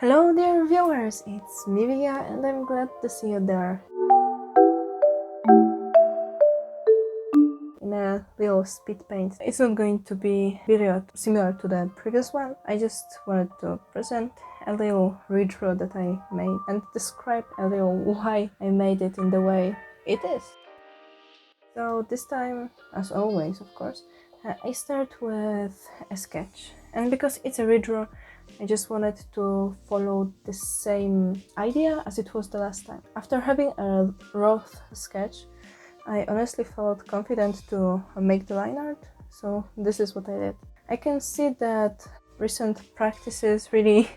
Hello dear viewers, it's Mivia and I'm glad to see you there. In a little speed paint. It's not going to be video similar to the previous one. I just wanted to present a little redraw that I made and describe a little why I made it in the way it is. So this time, as always of course, I start with a sketch, and because it's a redraw, I just wanted to follow the same idea as it was the last time. After having a rough sketch, I honestly felt confident to make the line art, so this is what I did. I can see that recent practices really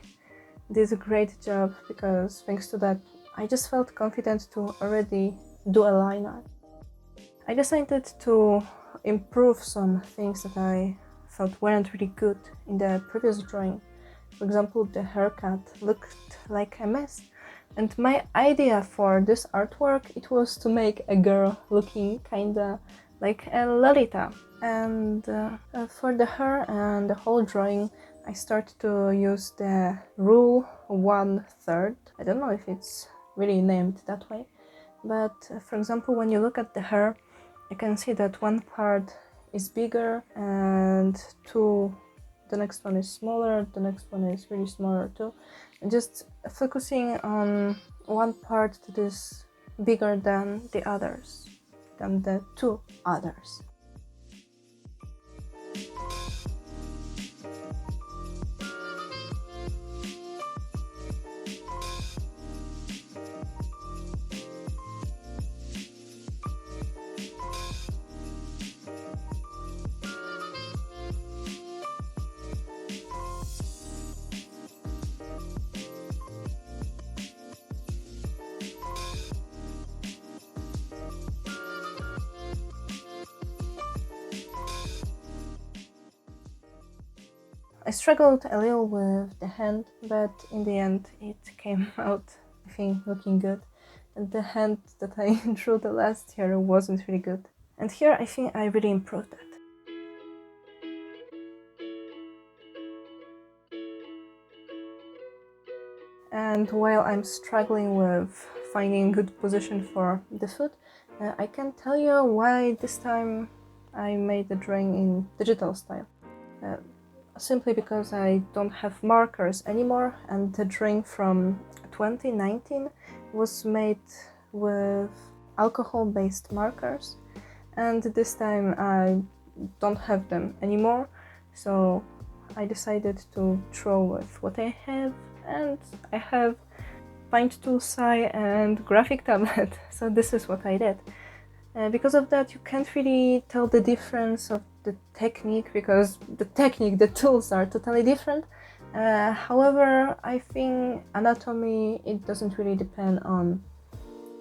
did a great job, because thanks to that I just felt confident to already do a line art. I decided to improve some things that I felt weren't really good in the previous drawing. For example, the haircut looked like a mess. And my idea for this artwork, it was to make a girl looking kinda like a Lolita. And for the hair and the whole drawing, I started to use the rule 1/3. I don't know if it's really named that way. But for example, when you look at the hair, you can see that one part is bigger and the next one is smaller, the next one is really smaller too. And just focusing on one part that is bigger than the others, than the two others. I struggled a little with the hand, but in the end it came out, I think, looking good. And the hand that I drew the last year wasn't really good. And here I think I really improved that. And while I'm struggling with finding good position for the foot, I can tell you why this time I made the drawing in digital style. Simply because I don't have markers anymore, and the drawing from 2019 was made with alcohol-based markers, and this time I don't have them anymore, so I decided to draw with what I have, and I have paint tool SAI and graphic tablet, so this is what I did. Because of that, you can't really tell the difference of the technique, because the tools are totally different. However, I think anatomy, it doesn't really depend on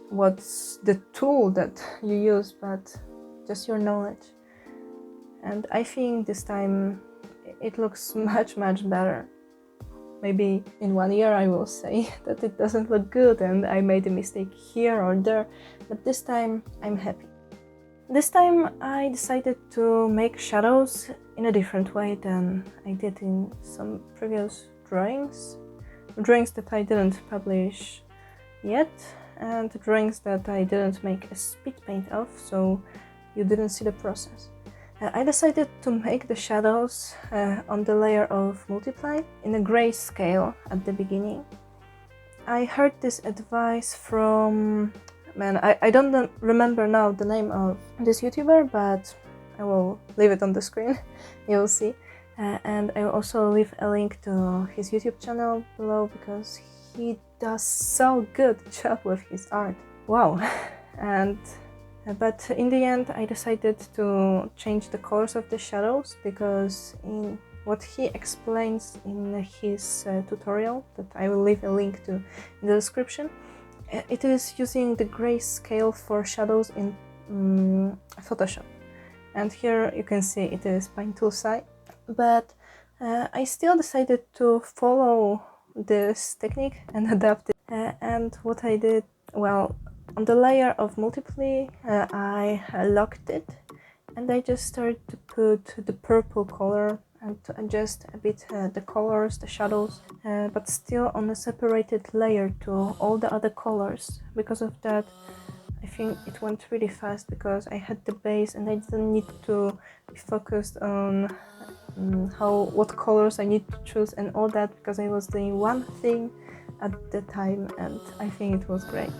what's the tool that you use, but just your knowledge. And I think this time it looks much better. Maybe in 1 year I will say that it doesn't look good and I made a mistake here or there, but this time I'm happy. This time I decided to make shadows in a different way than I did in some previous drawings that I didn't publish yet, and drawings that I didn't make a speed paint of, so you didn't see the process. I decided to make the shadows on the layer of multiply in a gray scale at the beginning. I heard this advice from, I don't remember now the name of this YouTuber, but I will leave it on the screen, you'll see. And I will also leave a link to his YouTube channel below, because he does so good job with his art. Wow! But in the end I decided to change the colors of the shadows, because in what he explains in his tutorial, that I will leave a link to in the description, it is using the grayscale for shadows in Photoshop. And here you can see it is paint tool SAI. But I still decided to follow this technique and adapt it. And what I did, well, on the layer of multiply, I locked it, and I just started to put the purple color and to adjust a bit the colors, the shadows, but still on a separated layer to all the other colors. Because of that, I think it went really fast because I had the base and I didn't need to be focused on what colors I need to choose and all that, because I was doing one thing at the time, and I think it was great.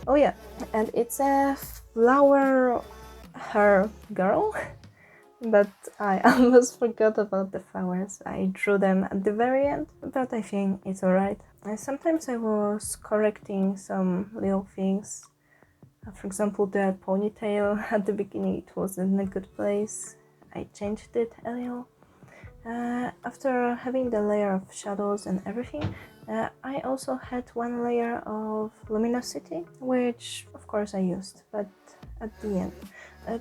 Oh yeah, and it's a flower hair girl, but I almost forgot about the flowers. I drew them at the very end, but I think it's alright. Sometimes I was correcting some little things. For example, the ponytail at the beginning, it was in a good place. I changed it a little. After having the layer of shadows and everything, I also had one layer of luminosity, which of course I used, but at the end.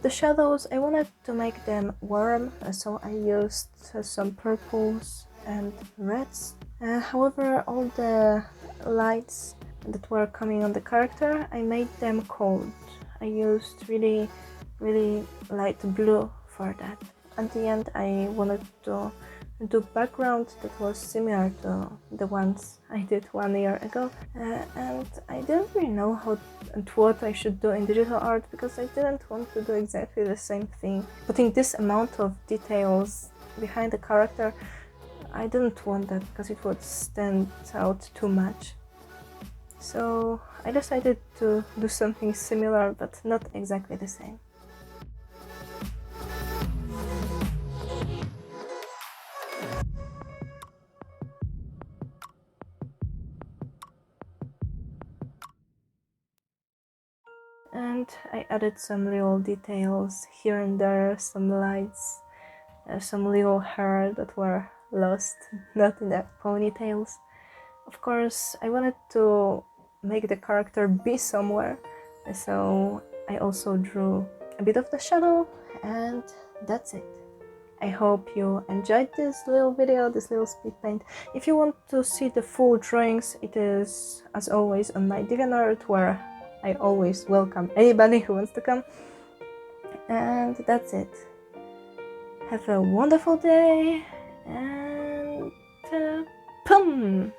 The shadows, I wanted to make them warm, so I used some purples and reds. However, all the lights that were coming on the character, I made them cold. I used really light blue for that. At the end, I wanted to do background that was similar to the ones I did 1 year ago, and I didn't really know how and what I should do in digital art, because I didn't want to do exactly the same thing. Putting this amount of details behind the character, I didn't want that because it would stand out too much. So I decided to do something similar but not exactly the same. And I added some little details here and there, some lights, some little hair that were lost, not in the ponytails. Of course, I wanted to make the character be somewhere, so I also drew a bit of the shadow, and that's it. I hope you enjoyed this little video, this little speed paint. If you want to see the full drawings, it is, as always, on my DeviantArt, where I always welcome anybody who wants to come. And that's it. Have a wonderful day, and boom!